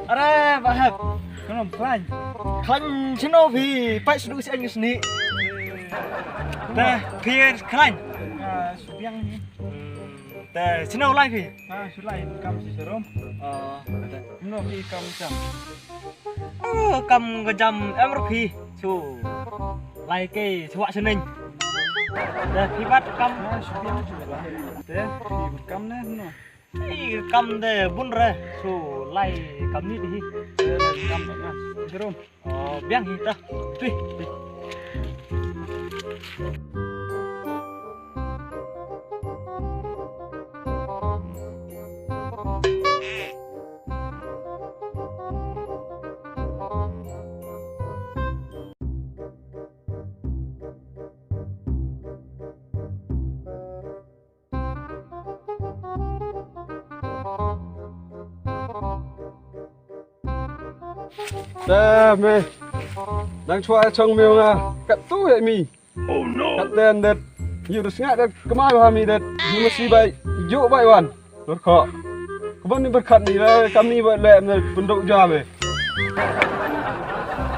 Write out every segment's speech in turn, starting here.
Are, Pak. Kenapa klan? Klan cino pi, pak sudah si anjing sini. Dah, pi klan. Sudiang ni. Dah, cino lai pi. Sulai kam si serum. Cino pi kam jam. Kam kejam pi. Su. Lai ke suak sening. Dah, pi bat kam. Sudiang juga lah. Dah, pi kam ni no. Kam de bun re, su lai kam ni di. Kam na serum. Biang kita. Pi. Dah, me. Đang chua trong miêu à, cắt tú vậy mi. Oh no. Cắt đen đệt. Nhiều được ngại đệt, cái mai vào mi đệt. Nhưng mà xí vậy, dụ vậy hoàn. Đốt khó. Có vấn đề bất khẩn gì đấy, cam ni vậy lẹm rồi, vận động cho mày.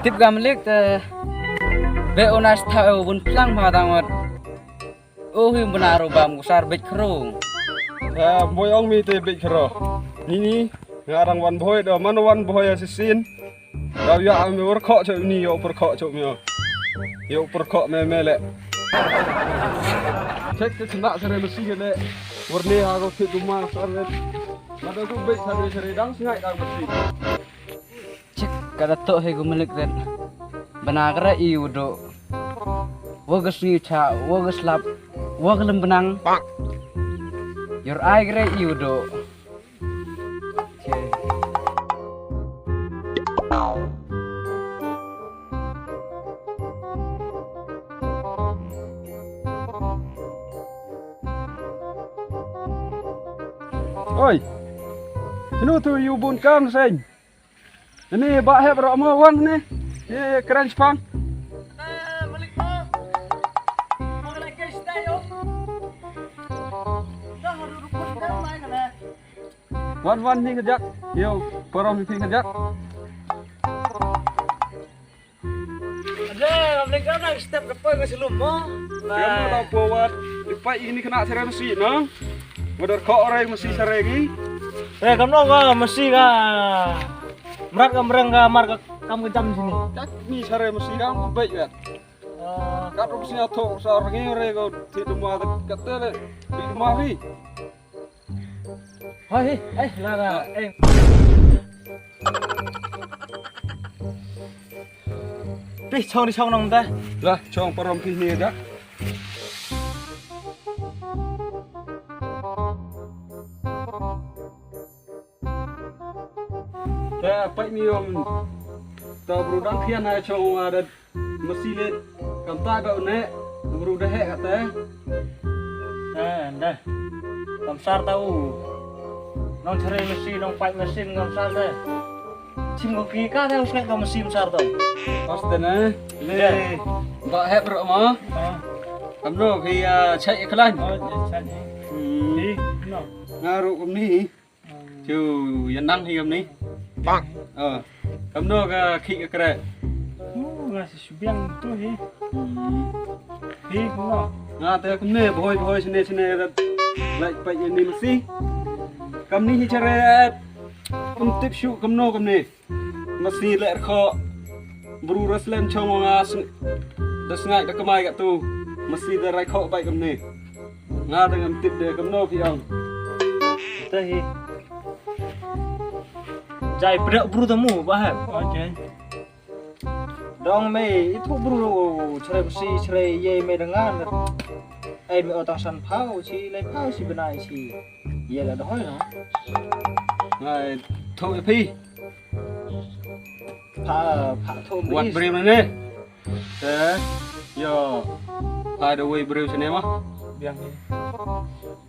Tiếp gam Malik, về onas thao bun plang mà tao ngọt. Him benar bam gusar bik kerung. Boy ông mi tê bịch rồi. Ni, ngarang wan boy, dah mana wan boy asisin. Dah ya mi berkok cok ni, yo berkok cok mi yo berkok me le. Cek tu senak sere mesti le. Warni aku fit rumah sere. Ada aku baik sere dang sengai dah mesti. Cek kata tok he Malik dan benar kera iu do. Wagas ni cha, wagas lap, wagalem benang. Your eye kera iu do. Oi, sini tu you bun kam sen. Ini bak heb rak mau wan ni. Ye keren Jepang. Malik Ma. Mau lagi stay yo. Dah harus rukun kan main kan. Wan ni kejak. Yo, perom ni kejak. Ada, Malik Ma nak step depan ke selum mo. Kamu dah buat dipai ini kena sere mesti no. Modal kok orang mesti sere lagi. Kamu nggak mesti kah? Merat kamu enggak marka kamu jam sini. Cak ni sere mesti kamu baik kan. Kalau mesti atau seorang ini orang di rumah kata le di rumah ni. Hei, lara, Pi, chong di chong nong ta. Lah, chong perom ni dah. Apa ni om? Tahu berudang kian ada chong ada mesti le kamta kau ne berudah hek kata. Dah. Kamsar tahu. Nong cerai mesin, nong pipe mesin kamsar dah. Cim kopi kah tahu sekarang kamu mesin besar tu. Pasti ne. Le. Bak hek berok mah. Kamu pi cek iklan. Cek. Ni, no. Ngaruh kum ni. Cu yang hi kum ni. Bang. Kamu ke kik ke? Ngasih subiang tu hi. Hi, no. Ngata kum ni boy sini lại vậy ni mesti. Kamu ni cara kum tip shu kamu ni. Mesti lại kho. Buru raslam chong ngas. Dah sengai dah kemai kat tu. Mesti dah rai kho baik kamu ni. Ngata dengan tip dia kamu piang. Tu hi. Jai berak buru temu, bahar. Okey. Dong mei itu buru cerai besi cerai ye mei dengan. em ở tầng sân phao chi lấy phao chi bên này chi vậy là đói nó Rồi thôi phi phá thô quạt mỹ bìm này nè thế giờ hai đầu quay bìm cho nên á biang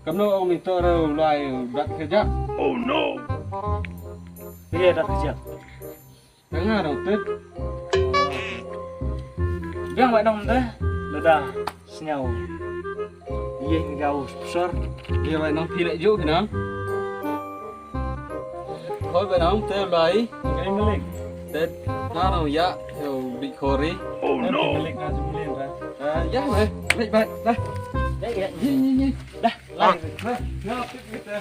cầm nó ông mình tơ rồi loài đặt cái chắc cái gì đặt cái gì cái ngà đầu tết biang vậy đông thế là đã nhau gì gạo sốt như vậy nó phi lại dụ thì nó thôi vậy nó theo loài cái Malik tết nó đâu dạ hiểu bị khổ đi Malik là chúng lên ra dạ vậy vậy đây đấy nhìn đây lại nó biết đây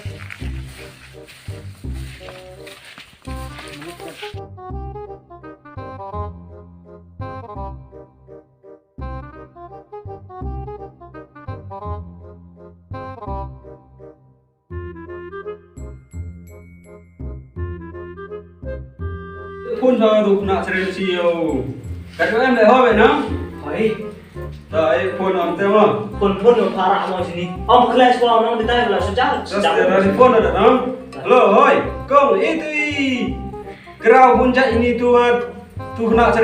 phun cho đủ nạ sẽ chiều cái chỗ em lại hơi vậy nó hỏi rồi phun làm tem không pun được phá rạ mọi gì ông class vào nó đi tay là sẽ chắc just để phun là được không hello hoi công itu grau pun cak ini tu nạ sẽ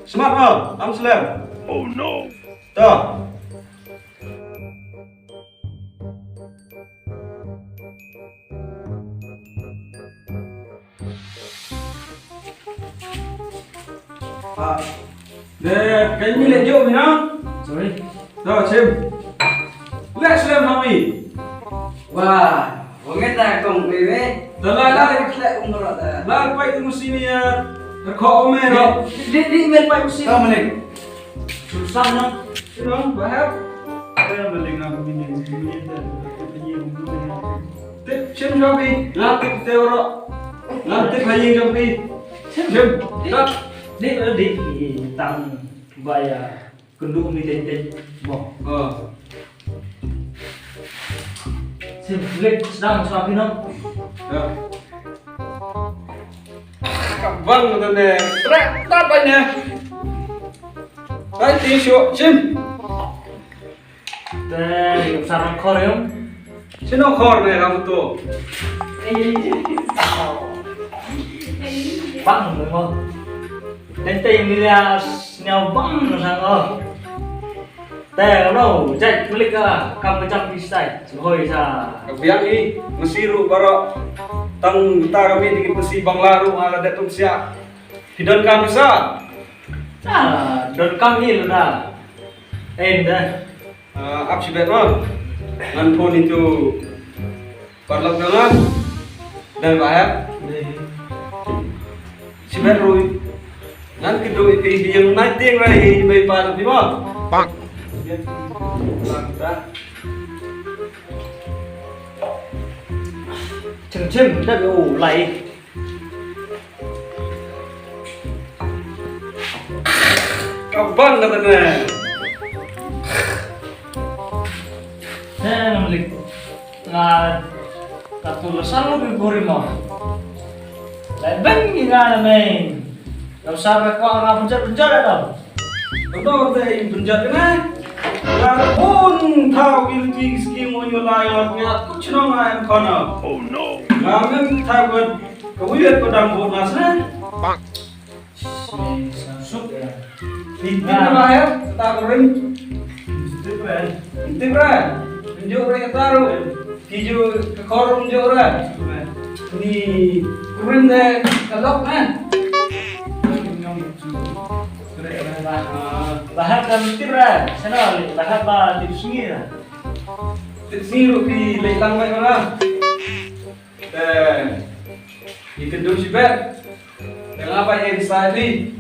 smart không am slam oh no đó để cái như lệ dụ thì nó rồi xem let's xem how me Wah, mungkin tak kong bebe. đó là Kita umur ada. là quay từ sini khó mê rồi đi bên bay xí Kau Malik. susah nó chứ nó bà hát đây là mình làm mình tiếp xem cho đi làm tiếp theo đó làm tiếp hay gì cho đi xem đó đi ở đi tặng vài kynduh mi tên bỏ xem Malik sedang suapin không vâng rồi nè đấy tắt vậy nè đấy tí xuống chim đây sarang kho đấy không xin nó khó này làm tổ băng rồi không đến tìm đi ra nhau băng rồi sang không tè đâu chạy Malik cầm cái trăm pisai hồi ra biang ini mesti ru baro tang kita kami di mesti bangla ru ala datum sia hidon kan bisa đợt cam gì rồi nè em đây ap si bet no ngan phone itu parlok dengan dan bahaya si bet ru ngan kedua itu yang naik tiang rai mai pa di mo bang chừng chim đã bị ủ lầy kapan katanya thế Malik là cả tulisan lu bigori mau lại bánh gì ra là mình làm sao mà có orang penjat ada dong betul teh penjat kan ya pun tahu ini skim mau nyolai ya kuch no ngai khana oh no ngamen tahu kan kewiyat pedang buat nasna bang sản ya Ini ya, tak kering. Intip ra, tunjuk ra taruh. Kiju korum tunjuk ra. Ini kering deh, kalok kan. Bahas kan intip ra, sana bahas ba di sini lah. Di sini di lelang baik mana? Kynduh si bet. Dengan apa yang tadi?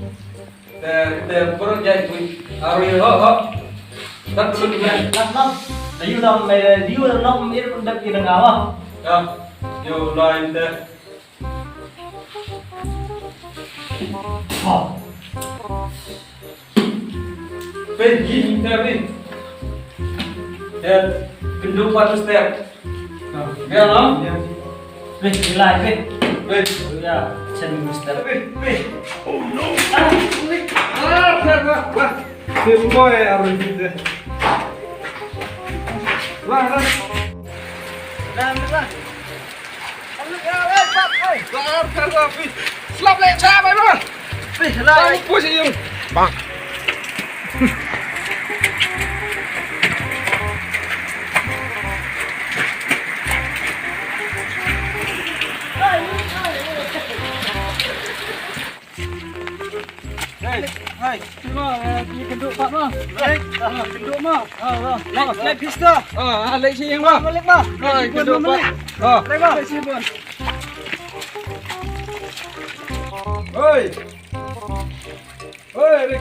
Perut jadi hari ho tak perlu kan Năm Đấy năm mày đi vào năm ít đập gì đằng nào không? ya yo lain deh pergi tapi dan Kynduh pada step ya no Về lại về wait ya chân Mister wait oh no wah wah wah boy harus gitu Lah, lah. Dah, dah. Malik ơi, bắt ơi. Lah, slap lại cha mày mà. Đi Tao lại. cua gì không? Bang. Hai, cuma di kynduh Pak mah. Baik, kynduh mah. Lek pista. Lại chị em mà. Malik mah. Rồi, cái đồ Malik. Pak. Lek mah. Oi. Oi, Rik.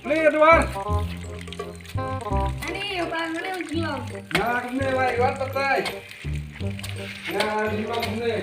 Nih, Tuan. Ini bang, ini ujung. Nah, kemana lagi buat petai? Nah, di mana kemana?